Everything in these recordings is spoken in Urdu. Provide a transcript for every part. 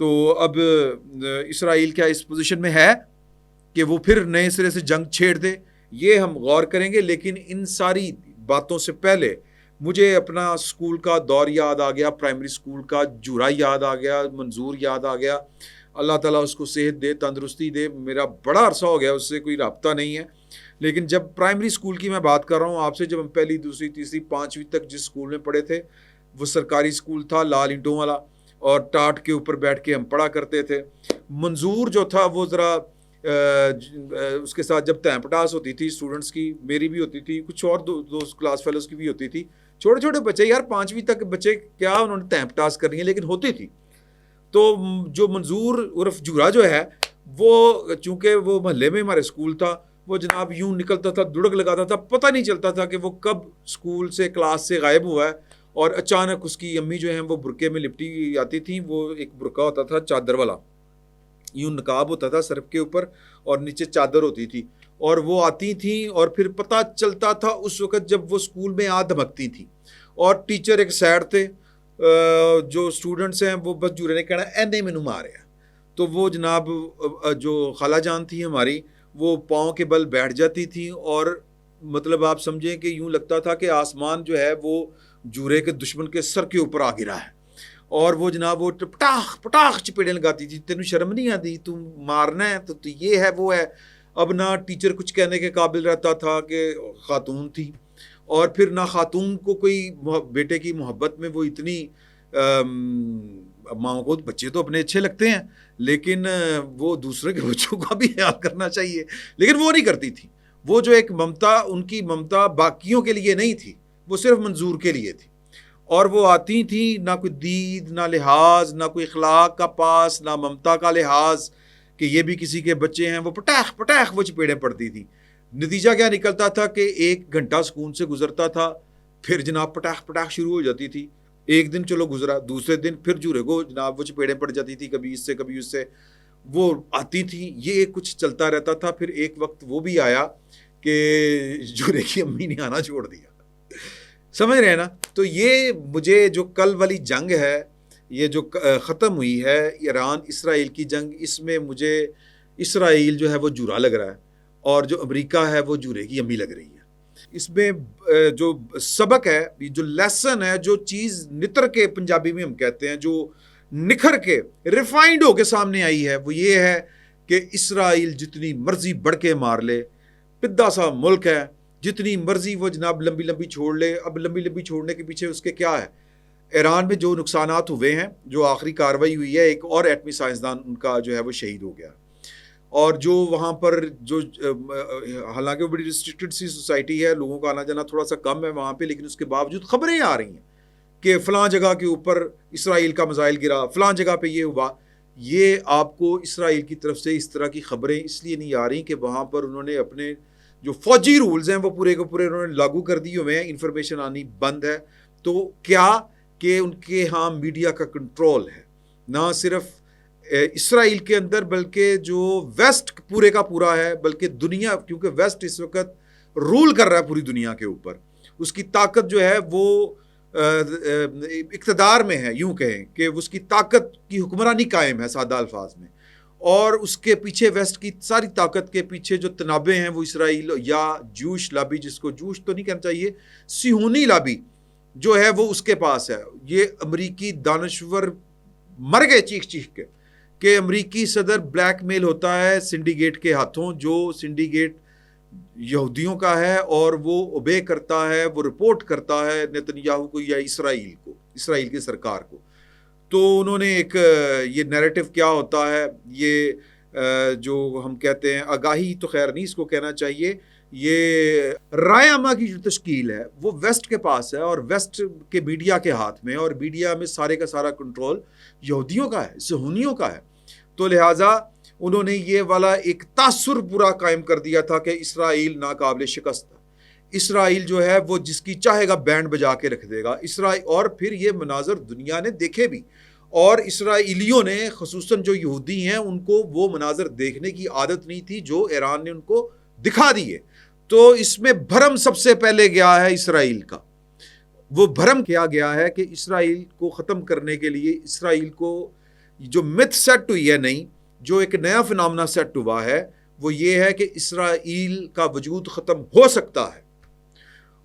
تو اب اسرائیل کیا اس پوزیشن میں ہے کہ وہ پھر نئے سرے سے جنگ چھیڑ دے؟ یہ ہم غور کریں گے، لیکن ان ساری باتوں سے پہلے مجھے اپنا اسکول کا دور یاد آ گیا، پرائمری اسکول کا جورا یاد آ گیا، منظور یاد آ گیا، اللہ تعالیٰ اس کو صحت دے، تندرستی دے، میرا بڑا عرصہ ہو گیا اس سے کوئی رابطہ نہیں ہے، لیکن جب پرائمری اسکول کی میں بات کر رہا ہوں آپ سے، جب ہم پہلی دوسری تیسری پانچویں تک جس اسکول میں پڑھے تھے وہ سرکاری اسکول تھا، لال اینٹوں والا، اور ٹاٹ کے اوپر بیٹھ کے ہم پڑھا کرتے تھے۔ منظور جو تھا وہ ذرا اس کے ساتھ جب تیم پٹاس ہوتی تھی اسٹوڈنٹس کی، میری بھی ہوتی تھی، کچھ اور دو کلاس فیلوز کی بھی ہوتی تھی، چھوٹے چھوٹے بچے، یار پانچویں تک بچے کیا انہوں نے تیم پٹاس کرنی ہے، لیکن ہوتی تھی۔ تو جو منظور عرف جورا جو ہے وہ چونکہ وہ محلے میں ہمارے اسکول تھا، وہ جناب یوں نکلتا تھا، دڑک لگاتا تھا، پتہ نہیں چلتا تھا کہ وہ کب اسکول سے کلاس سے غائب ہوا ہے، اور اچانک اس کی امی جو ہیں وہ برقعے میں لپٹی آتی تھیں، وہ ایک برقعہ ہوتا تھا چادر والا، یوں نقاب ہوتا تھا سر کے اوپر اور نیچے چادر ہوتی تھی، اور وہ آتی تھیں اور پھر پتہ چلتا تھا اس وقت جب وہ اسکول میں دھمکتی تھیں، اور ٹیچر ایک سائڈ تھے، جو اسٹوڈنٹس ہیں وہ بس جورے نے کہنا اینے مینوں ماریا، تو وہ جناب جو خالہ جان تھی ہماری، وہ پاؤں کے بل بیٹھ جاتی تھی، اور مطلب آپ سمجھیں کہ یوں لگتا تھا کہ آسمان جو ہے وہ جورے کے دشمن کے سر کے اوپر آ گرا ہے، اور وہ جناب وہ پٹاخ پٹاخ چپیڑیں لگاتی تھی، تینوں شرم نہیں آتی، تم مارنا ہے تو یہ ہے وہ ہے۔ اب نہ ٹیچر کچھ کہنے کے قابل رہتا تھا کہ خاتون تھی، اور پھر نہ خاتون کو کوئی بیٹے کی محبت میں وہ اتنی ماں کو، بچے تو اپنے اچھے لگتے ہیں لیکن وہ دوسرے کے بچوں کا بھی خیال کرنا چاہیے، لیکن وہ نہیں کرتی تھی۔ وہ جو ایک ممتا، ان کی ممتا باقیوں کے لیے نہیں تھی، وہ صرف منظور کے لیے تھی، اور وہ آتی تھیں نہ کوئی دید، نہ لحاظ، نہ کوئی اخلاق کا پاس، نہ ممتا کا لحاظ کہ یہ بھی کسی کے بچے ہیں، وہ پٹاخ پٹاخ وہ چپیڑیں پڑتی تھیں۔ نتیجہ کیا نکلتا تھا کہ 1 گھنٹہ سکون سے گزرتا تھا، پھر جناب پٹاخ پٹاخ شروع ہو جاتی تھی، ایک دن چلو گزرا، دوسرے دن پھر جورے کو جناب وہ چپیڑیں پڑ جاتی تھی، کبھی اس سے کبھی اس سے، وہ آتی تھی، یہ کچھ چلتا رہتا تھا۔ پھر ایک وقت وہ بھی آیا کہ جورے کی امی نے آنا چھوڑ دیا، سمجھ رہے ہیں نا؟ تو یہ مجھے جو کل والی جنگ ہے، یہ جو ختم ہوئی ہے ایران اسرائیل کی جنگ، اس میں مجھے اسرائیل جو ہے وہ جورا لگ رہا ہے، اور جو امریکہ ہے وہ جورے کی امی لگ رہی ہے۔ اس میں جو سبق ہے، جو لیسن ہے، جو چیز نتر کے پنجابی میں ہم کہتے ہیں، جو نکھر کے ریفائنڈ ہو کے سامنے آئی ہے، وہ یہ ہے کہ اسرائیل جتنی مرضی بڑھ کے مار لے، پدھا سا ملک ہے، جتنی مرضی وہ جناب لمبی لمبی چھوڑ لے۔ اب لمبی لمبی چھوڑنے کے پیچھے اس کے کیا ہے؟ ایران میں جو نقصانات ہوئے ہیں، جو آخری کاروائی ہوئی ہے، ایک اور ایٹمی سائنسدان ان کا جو ہے وہ شہید ہو گیا، اور جو وہاں پر جو حالانکہ وہ بڑی ریسٹرکٹڈ سی سوسائٹی ہے، لوگوں کا آنا جانا تھوڑا سا کم ہے وہاں پہ، لیکن اس کے باوجود خبریں آ رہی ہیں کہ فلاں جگہ کے اوپر اسرائیل کا میزائل گرا، فلاں جگہ پہ یہ ہوا۔ یہ آپ کو اسرائیل کی طرف سے اس طرح کی خبریں اس لیے نہیں آ رہی کہ وہاں پر انہوں نے اپنے جو فوجی رولز ہیں وہ پورے کے پورے انہوں نے لاگو کر دیے ہوئے ہیں، انفارمیشن آنی بند ہے۔ تو کیا کہ ان کے ہاں میڈیا کا کنٹرول ہے، نہ صرف اسرائیل کے اندر بلکہ جو ویسٹ پورے کا پورا ہے، بلکہ دنیا، کیونکہ ویسٹ اس وقت رول کر رہا ہے پوری دنیا کے اوپر، اس کی طاقت جو ہے وہ اقتدار میں ہے، یوں کہیں کہ اس کی طاقت کی حکمرانی قائم ہے سادہ الفاظ میں، اور اس کے پیچھے ویسٹ کی ساری طاقت کے پیچھے جو تنابیں ہیں وہ اسرائیل یا جوش لابی، جس کو جوش تو نہیں کہنا چاہیے، صہیونی لابی جو ہے وہ اس کے پاس ہے۔ یہ امریکی دانشور مر گئے چیخ چیخ کے کہ امریکی صدر بلیک میل ہوتا ہے سنڈیگیٹ کے ہاتھوں، جو سنڈیگیٹ یہودیوں کا ہے، اور وہ اوبے کرتا ہے، وہ رپورٹ کرتا ہے نتنیاہو کو یا اسرائیل کو، اسرائیل کی سرکار کو۔ تو انہوں نے ایک یہ نیریٹو کیا ہوتا ہے، یہ جو ہم کہتے ہیں آگاہی تو خیر نہیں اس کو کہنا چاہیے، یہ رائے عامہ کی جو تشکیل ہے وہ ویسٹ کے پاس ہے، اور ویسٹ کے میڈیا کے ہاتھ میں، اور میڈیا میں سارے کا سارا کنٹرول یہودیوں کا ہے، صہیونیوں کا ہے۔ تو لہٰذا انہوں نے یہ والا ایک تاثر پورا قائم کر دیا تھا کہ اسرائیل ناقابل شکست ہے، اسرائیل جو ہے وہ جس کی چاہے گا بینڈ بجا کے رکھ دے گا اسرائیل۔ اور پھر یہ مناظر دنیا نے دیکھے بھی، اور اسرائیلیوں نے خصوصاً جو یہودی ہیں ان کو وہ مناظر دیکھنے کی عادت نہیں تھی جو ایران نے ان کو دکھا دیے۔ تو اس میں بھرم سب سے پہلے گیا ہے اسرائیل کا، وہ بھرم کیا گیا ہے کہ اسرائیل کو ختم کرنے کے لیے، اسرائیل کو جو مت سیٹ ہوئی ہے نہیں، جو ایک نیا فنامنا سیٹ ہوا ہے، وہ یہ ہے کہ اسرائیل کا وجود ختم ہو سکتا ہے،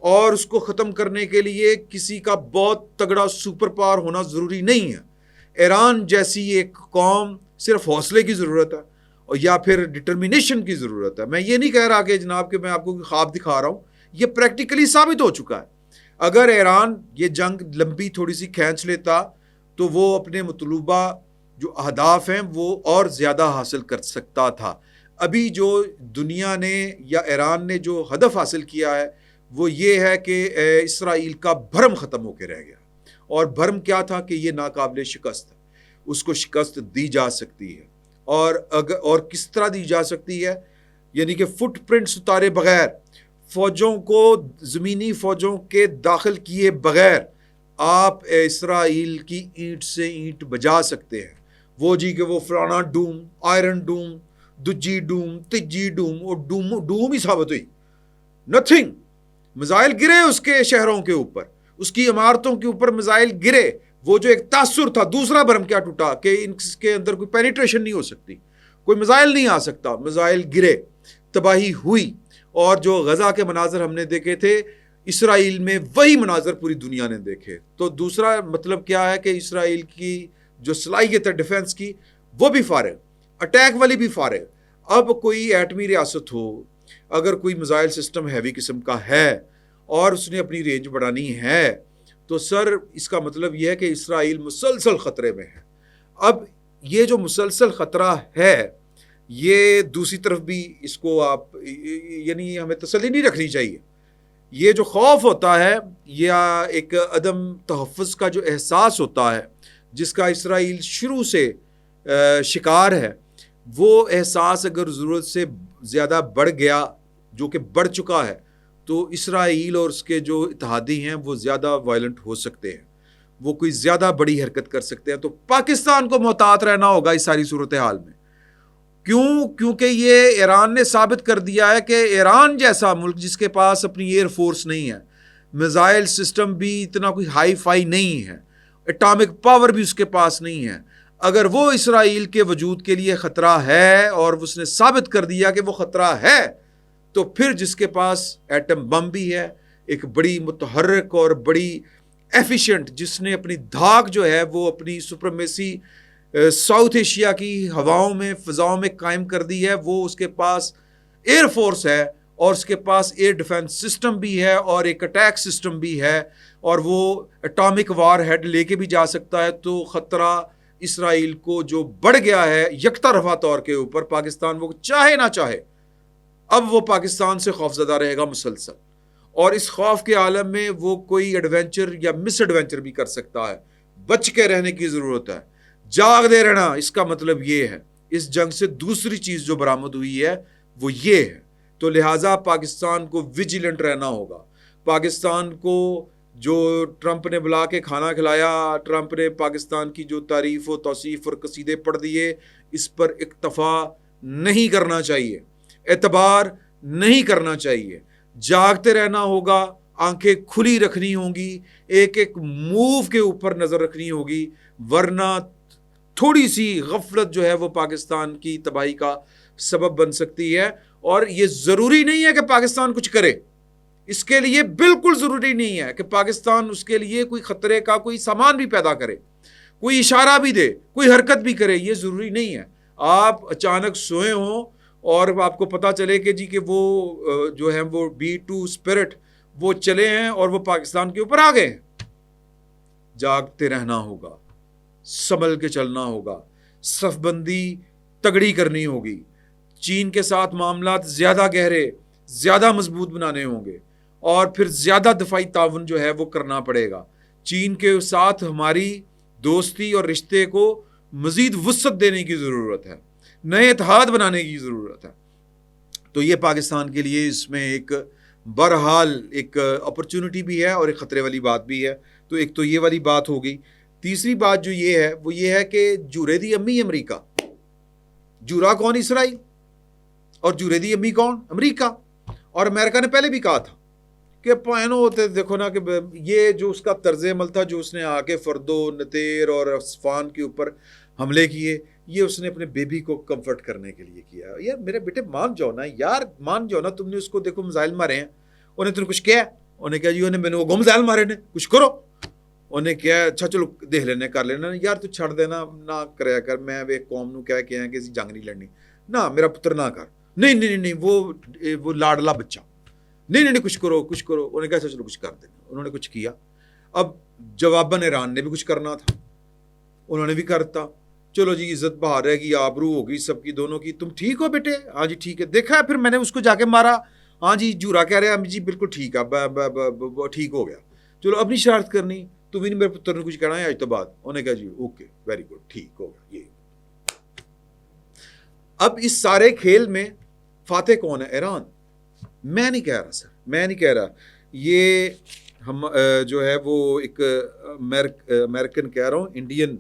اور اس کو ختم کرنے کے لیے کسی کا بہت تگڑا سپر پاور ہونا ضروری نہیں ہے۔ ایران جیسی ایک قوم صرف حوصلے کی ضرورت ہے اور یا پھر ڈٹرمینیشن کی ضرورت ہے۔ میں یہ نہیں کہہ رہا کہ جناب کہ میں آپ کو خواب دکھا رہا ہوں، یہ پریکٹیکلی ثابت ہو چکا ہے۔ اگر ایران یہ جنگ لمبی تھوڑی سی کھینچ لیتا تو وہ اپنے مطلوبہ جو اہداف ہیں وہ اور زیادہ حاصل کر سکتا تھا۔ ابھی جو دنیا نے یا ایران نے جو ہدف حاصل کیا ہے وہ یہ ہے کہ اسرائیل کا بھرم ختم ہو کے رہ گیا، اور بھرم کیا تھا کہ یہ ناقابل شکست ہے، اس کو شکست دی جا سکتی ہے، اور کس طرح دی جا سکتی ہے؟ یعنی کہ فٹ پرنٹس اتارے بغیر، فوجوں کو زمینی فوجوں کے داخل کیے بغیر آپ اسرائیل کی اینٹ سے اینٹ بجا سکتے ہیں۔ وہ جی کہ وہ فلانا ڈوم، آئرن ڈوم، دجی ڈوم، تجی ڈوم، اور ڈوم ہی ثابت ہوئی، نتھنگ۔ میزائل گرے اس کے شہروں کے اوپر، اس کی عمارتوں کے اوپر میزائل گرے، وہ جو ایک تاثر تھا، دوسرا بھرم کیا ٹوٹا کہ ان کے اندر کوئی پینیٹریشن نہیں ہو سکتی، کوئی میزائل نہیں آ سکتا، میزائل گرے، تباہی ہوئی۔ اور جو غزہ کے مناظر ہم نے دیکھے تھے، اسرائیل میں وہی مناظر پوری دنیا نے دیکھے۔ تو دوسرا مطلب کیا ہے کہ اسرائیل کی جو صلاحیت ہے ڈیفنس کی، وہ بھی فارغ، اٹیک والی بھی فارغ۔ اب کوئی ایٹمی ریاست ہو، اگر کوئی میزائل سسٹم ہیوی قسم کا ہے اور اس نے اپنی رینج بڑھانی ہے، تو سر اس کا مطلب یہ ہے کہ اسرائیل مسلسل خطرے میں ہے۔ اب یہ جو مسلسل خطرہ ہے، یہ دوسری طرف بھی اس کو آپ یعنی ہمیں تسلی نہیں رکھنی چاہیے۔ یہ جو خوف ہوتا ہے یا ایک عدم تحفظ کا جو احساس ہوتا ہے، جس کا اسرائیل شروع سے شکار ہے، وہ احساس اگر ضرورت سے زیادہ بڑھ گیا، جو کہ بڑھ چکا ہے، تو اسرائیل اور اس کے جو اتحادی ہیں وہ زیادہ وائلنٹ ہو سکتے ہیں، وہ کوئی زیادہ بڑی حرکت کر سکتے ہیں۔ تو پاکستان کو محتاط رہنا ہوگا اس ساری صورتحال میں۔ کیونکہ یہ ایران نے ثابت کر دیا ہے کہ ایران جیسا ملک جس کے پاس اپنی ایئر فورس نہیں ہے، میزائل سسٹم بھی اتنا کوئی ہائی فائی نہیں ہے، اٹامک پاور بھی اس کے پاس نہیں ہے، اگر وہ اسرائیل کے وجود کے لیے خطرہ ہے اور اس نے ثابت کر دیا کہ وہ خطرہ ہے، تو پھر جس کے پاس ایٹم بم بھی ہے، ایک بڑی متحرک اور بڑی ایفیشینٹ، جس نے اپنی دھاک جو ہے وہ اپنی سپرمیسی ساؤتھ ایشیا کی ہواؤں میں، فضاؤں میں قائم کر دی ہے، وہ اس کے پاس ایئر فورس ہے، اور اس کے پاس ایئر ڈیفنس سسٹم بھی ہے، اور ایک اٹیک سسٹم بھی ہے، اور وہ اٹامک وار ہیڈ لے کے بھی جا سکتا ہے۔ تو خطرہ اسرائیل کو جو بڑھ گیا ہے یکتا رفع طور کے اوپر، پاکستان وہ چاہے نہ چاہے اب وہ پاکستان سے خوفزدہ رہے گا مسلسل، اور اس خوف کے عالم میں وہ کوئی ایڈونچر یا مس ایڈونچر بھی کر سکتا ہے۔ بچ کے رہنے کی ضرورت ہے، جاگ دے رہنا۔ اس کا مطلب یہ ہے اس جنگ سے دوسری چیز جو برآمد ہوئی ہے وہ یہ ہے۔ تو لہٰذا پاکستان کو ویجیلنٹ رہنا ہوگا۔ پاکستان کو جو ٹرمپ نے بلا کے کھانا کھلایا، ٹرمپ نے پاکستان کی جو تعریف و توصیف اور قصیدے پڑھ دیے، اس پر اکتفا نہیں کرنا چاہیے، اعتبار نہیں کرنا چاہیے، جاگتے رہنا ہوگا، آنکھیں کھلی رکھنی ہوں گی، ایک ایک موو کے اوپر نظر رکھنی ہوگی، ورنہ تھوڑی سی غفلت جو ہے وہ پاکستان کی تباہی کا سبب بن سکتی ہے۔ اور یہ ضروری نہیں ہے کہ پاکستان کچھ کرے، اس کے لیے بالکل ضروری نہیں ہے کہ پاکستان اس کے لیے کوئی خطرے کا کوئی سامان بھی پیدا کرے، کوئی اشارہ بھی دے، کوئی حرکت بھی کرے، یہ ضروری نہیں ہے۔ آپ اچانک سوئے ہوں اور آپ کو پتا چلے کہ جی کہ وہ جو ہے وہ B2 اسپرٹ وہ چلے ہیں اور وہ پاکستان کے اوپر آ گئے ہیں۔ جاگتے رہنا ہوگا، سنبھل کے چلنا ہوگا، صف بندی تگڑی کرنی ہوگی، چین کے ساتھ معاملات زیادہ گہرے، زیادہ مضبوط بنانے ہوں گے، اور پھر زیادہ دفاعی تعاون جو ہے وہ کرنا پڑے گا۔ چین کے ساتھ ہماری دوستی اور رشتے کو مزید وسعت دینے کی ضرورت ہے، نئے اتحاد بنانے کی ضرورت ہے۔ تو یہ پاکستان کے لیے اس میں ایک بہرحال ایک اپرچونٹی بھی ہے اور ایک خطرے والی بات بھی ہے۔ تو ایک تو یہ والی بات ہو گئی۔ تیسری بات جو یہ ہے وہ یہ ہے کہ جورے دی امی امریکہ، جورا کون؟ اسرائیل، اور جورے دی امی کون؟ امریکہ۔ اور امریکہ نے پہلے بھی کہا تھا کہ پہنو ہوتے، دیکھو نا کہ یہ جو اس کا طرز عمل تھا، جو اس نے آ کے فرد و نتیر اور اصفان کے اوپر حملے کیے، یہ اس نے اپنے بیبی کو کمفرٹ کرنے کے لیے کیا. یار میرے بیٹے مان جاؤ نا یار، مان جاؤ نا. تم نے اس کو دیکھو میزائل مارے ہیں، انہیں تم نے کچھ کیا؟ انہیں کہا جی انہیں میں نے وہ میزائل مارے نے، کچھ کرو. انہیں کیا اچھا چلو دیکھ لینے کر لینا. یار تو چھڑ دینا نہ کریا کر. میں ایک قوم نو کہہ کے ہیں کہ جنگ نہیں لڑنی. نہ میرا پتر نہ کر. نہیں نہیں نہیں وہ لاڈلا بچہ. نہیں نہیں کچھ کرو کچھ کرو. انہیں کہا اچھا چلو کچھ کر دینا. انہوں نے کچھ کیا. اب جواباً ایران نے بھی کچھ کرنا تھا، انہوں نے بھی کرتا. چلو جی عزت بہار رہے گی، آبرو ہوگی سب کی دونوں کی. تم ٹھیک ہو بیٹے؟ ہاں جی ٹھیک ہے. دیکھا ہے پھر میں نے اس کو جا کے مارا. ہاں جی جھورا کہہ رہے ہیں جی بالکل ٹھیک ہے، ٹھیک ہو گیا. چلو اپنی شرارت کرنی، تو بھی نہیں میرے پتر نے کچھ کہنا ہے آج تو بعد. انہوں نے کہا جی اوکے ویری گڈ ٹھیک ہو گیا. یہ اب اس سارے کھیل میں فاتح کون ہے؟ ایران. میں نہیں کہہ رہا سر، میں نہیں کہہ رہا. یہ ہم جو ہے وہ ایک امریکن کہہ رہا ہوں، انڈین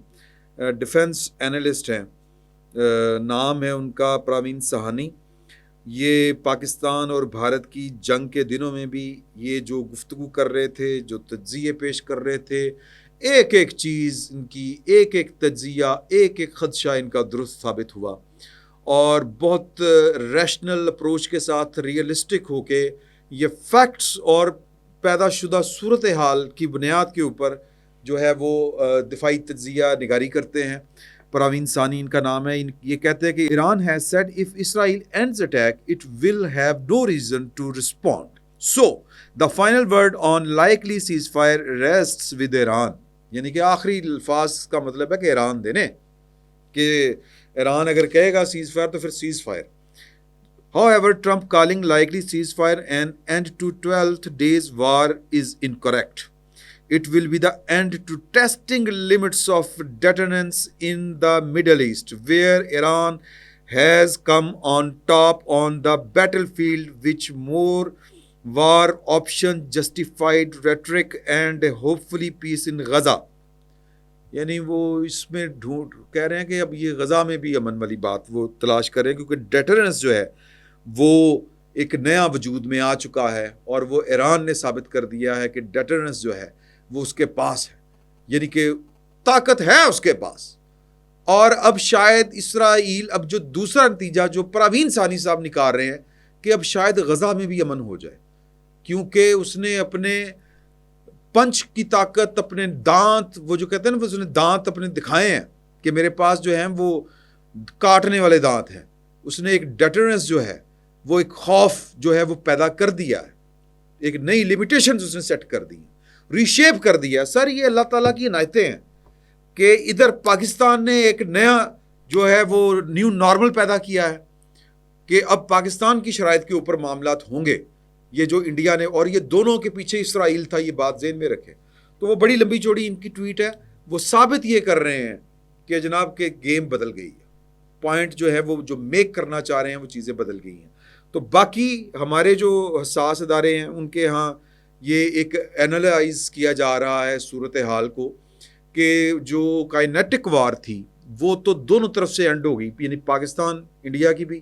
ڈیفنس اینالسٹ ہیں، نام ہے ان کا پراوین سہانی. یہ پاکستان اور بھارت کی جنگ کے دنوں میں بھی یہ جو گفتگو کر رہے تھے، جو تجزیے پیش کر رہے تھے، ایک ایک چیز ان کی، ایک ایک تجزیہ، ایک ایک خدشہ ان کا درست ثابت ہوا. اور بہت ریشنل اپروچ کے ساتھ ریئلسٹک ہو کے یہ فیکٹس اور پیدا شدہ صورتحال کی بنیاد کے اوپر جو ہے وہ دفاعی تجزیہ نگاری کرتے ہیں. پراوین ثانی ان کا نام ہے. یہ کہتے ہیں کہ Iran has said if Israel ends attack it will have no reason to respond. So the final word on likely ceasefire rests with Iran. یعنی کہ آخری الفاظ کا مطلب ہے کہ ایران دینے، کہ ایران اگر کہے گا سیز فائر تو پھر cease fire. However, Trump calling likely ceasefire an end to 12th day's war is incorrect. It will be the end to testing limits of deterrence in the Middle East, where Iran has come on top on the battlefield, which more war option justified rhetoric and hopefully peace in Gaza. یعنی وہ اس میں کہہ رہے ہیں کہ اب یہ غزہ میں بھی امن والی بات وہ تلاش کریں، کیونکہ ڈیٹرنس جو ہے وہ ایک نیا وجود میں آ چکا ہے، اور وہ ایران نے ثابت کر دیا ہے کہ ڈیٹرنس جو ہے وہ اس کے پاس ہے، یعنی کہ طاقت ہے اس کے پاس. اور اب شاید اسرائیل، اب جو دوسرا نتیجہ جو پراوین ثانی صاحب نکال رہے ہیں کہ اب شاید غزہ میں بھی امن ہو جائے، کیونکہ اس نے اپنے پنچ کی طاقت، اپنے دانت، وہ جو کہتے ہیں نا اس نے دانت اپنے دکھائے ہیں کہ میرے پاس جو ہیں وہ کاٹنے والے دانت ہیں. اس نے ایک ڈیٹرنس جو ہے وہ ایک خوف جو ہے وہ پیدا کر دیا ہے، ایک نئی لیمیٹیشنز اس نے سیٹ کر دی، ریشیپ کر دیا. سر یہ اللہ تعالیٰ کی عنایتیں ہیں کہ ادھر پاکستان نے ایک نیا جو ہے وہ نیو نارمل پیدا کیا ہے کہ اب پاکستان کی شرائط کے اوپر معاملات ہوں گے. یہ جو انڈیا نے، اور یہ دونوں کے پیچھے اسرائیل تھا، یہ بات ذہن میں رکھیں. تو وہ بڑی لمبی چوڑی ان کی ٹویٹ ہے، وہ ثابت یہ کر رہے ہیں کہ جناب کہ گیم بدل گئی ہے، پوائنٹ جو ہے وہ جو میک کرنا چاہ رہے ہیں وہ چیزیں بدل گئی ہیں. تو باقی ہمارے جو حساس ادارے ہیں ان کے ہاں یہ ایک اینالائز کیا جا رہا ہے صورتحال کو، کہ جو کائنیٹک وار تھی وہ تو دونوں طرف سے اینڈ ہو گئی، یعنی پاکستان انڈیا کی بھی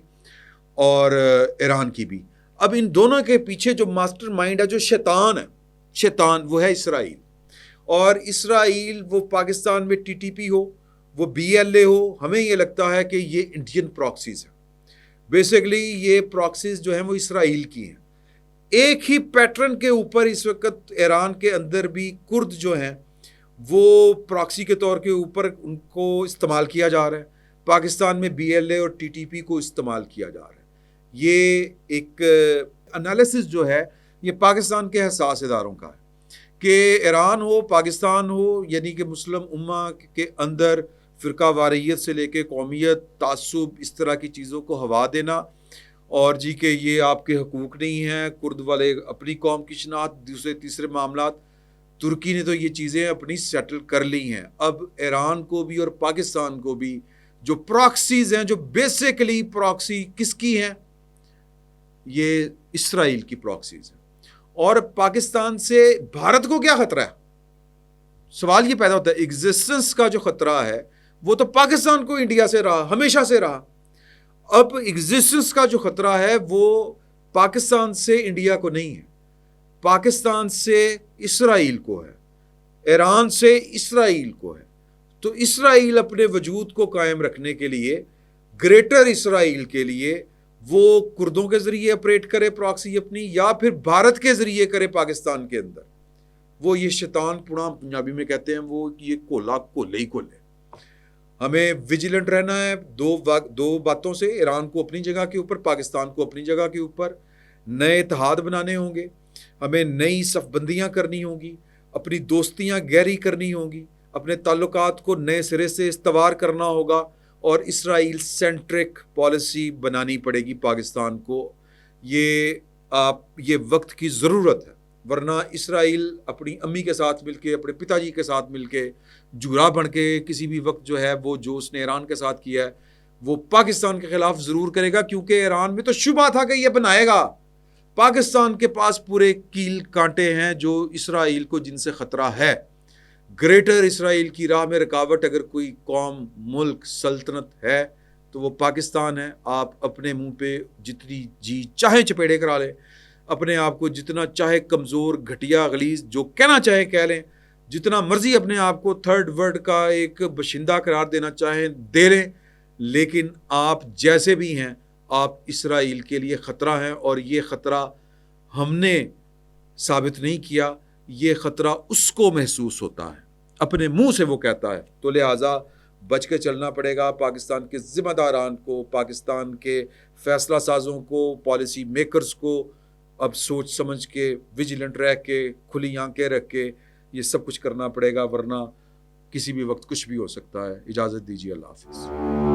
اور ایران کی بھی. اب ان دونوں کے پیچھے جو ماسٹر مائنڈ ہے، جو شیطان ہے، شیطان وہ ہے اسرائیل. اور اسرائیل وہ پاکستان میں ٹی ٹی پی ہو، وہ بی ایل اے ہو، ہمیں یہ لگتا ہے کہ یہ انڈین پراکسیز ہیں. بیسیکلی یہ پراکسیز جو ہیں وہ اسرائیل کی ہیں. ایک ہی پیٹرن کے اوپر اس وقت ایران کے اندر بھی کرد جو ہیں وہ پراکسی کے طور کے اوپر ان کو استعمال کیا جا رہا ہے. پاکستان میں بی ایل اے اور ٹی ٹی پی کو استعمال کیا جا رہا ہے. یہ ایک انالیسس جو ہے یہ پاکستان کے حساس اداروں کا ہے کہ ایران ہو، پاکستان ہو، یعنی کہ مسلم امہ کے اندر فرقہ واریت سے لے کے قومیت، تعصب، اس طرح کی چیزوں کو ہوا دینا، اور جی کہ یہ آپ کے حقوق نہیں ہیں، کرد والے اپنی قوم کی شناخت، دوسرے تیسرے معاملات. ترکی نے تو یہ چیزیں اپنی سیٹل کر لی ہیں. اب ایران کو بھی اور پاکستان کو بھی جو پراکسیز ہیں، جو بیسیکلی پراکسی کس کی ہیں، یہ اسرائیل کی پراکسیز ہیں. اور پاکستان سے بھارت کو کیا خطرہ ہے؟ سوال یہ پیدا ہوتا ہے. ایگزسٹنس کا جو خطرہ ہے وہ تو پاکستان کو انڈیا سے رہا، ہمیشہ سے رہا. اب ایگزسٹنس کا جو خطرہ ہے وہ پاکستان سے انڈیا کو نہیں ہے، پاکستان سے اسرائیل کو ہے، ایران سے اسرائیل کو ہے. تو اسرائیل اپنے وجود کو قائم رکھنے کے لیے گریٹر اسرائیل کے لیے وہ کردوں کے ذریعے اپریٹ کرے پراکسی اپنی، یا پھر بھارت کے ذریعے کرے پاکستان کے اندر، وہ یہ شیطان پونا پنجابی میں کہتے ہیں، وہ یہ کولا کولے ہی کولے۔ ہمیں ویجیلنٹ رہنا ہے دو باتوں سے، ایران کو اپنی جگہ کے اوپر، پاکستان کو اپنی جگہ کے اوپر، نئے اتحاد بنانے ہوں گے، ہمیں نئی صف بندیاں کرنی ہوں گی، اپنی دوستیاں گہری کرنی ہوں گی، اپنے تعلقات کو نئے سرے سے استوار کرنا ہوگا، اور اسرائیل سینٹرک پالیسی بنانی پڑے گی پاکستان کو۔ یہ وقت کی ضرورت ہے، ورنہ اسرائیل اپنی امی کے ساتھ مل کے، اپنے پتا جی کے ساتھ مل کے جورا بن کے کسی بھی وقت جو ہے وہ جو اس نے ایران کے ساتھ کیا ہے وہ پاکستان کے خلاف ضرور کرے گا، کیونکہ ایران میں تو شبہ تھا کہ یہ بنائے گا۔ پاکستان کے پاس پورے کیل کانٹے ہیں جو اسرائیل کو جن سے خطرہ ہے۔ گریٹر اسرائیل کی راہ میں رکاوٹ اگر کوئی قوم، ملک، سلطنت ہے تو وہ پاکستان ہے۔ آپ اپنے منہ پہ جتنی جی چاہے چپیڑے کرا لیں، اپنے آپ کو جتنا چاہے کمزور، گھٹیا، غلیظ جو کہنا چاہے کہہ لیں، جتنا مرضی اپنے آپ کو تھرڈ ورلڈ کا ایک باشندہ قرار دینا چاہیں دے لیں، لیکن آپ جیسے بھی ہیں آپ اسرائیل کے لیے خطرہ ہیں، اور یہ خطرہ ہم نے ثابت نہیں کیا، یہ خطرہ اس کو محسوس ہوتا ہے، اپنے منہ سے وہ کہتا ہے۔ تو لہٰذا بچ کے چلنا پڑے گا پاکستان کے ذمہ داران کو، پاکستان کے فیصلہ سازوں کو، پالیسی میکرز کو، اب سوچ سمجھ کے، ویجیلنٹ رہ کے، کھلی آنکھیں رکھ کے یہ سب کچھ کرنا پڑے گا، ورنہ کسی بھی وقت کچھ بھی ہو سکتا ہے۔ اجازت دیجیے، اللہ حافظ۔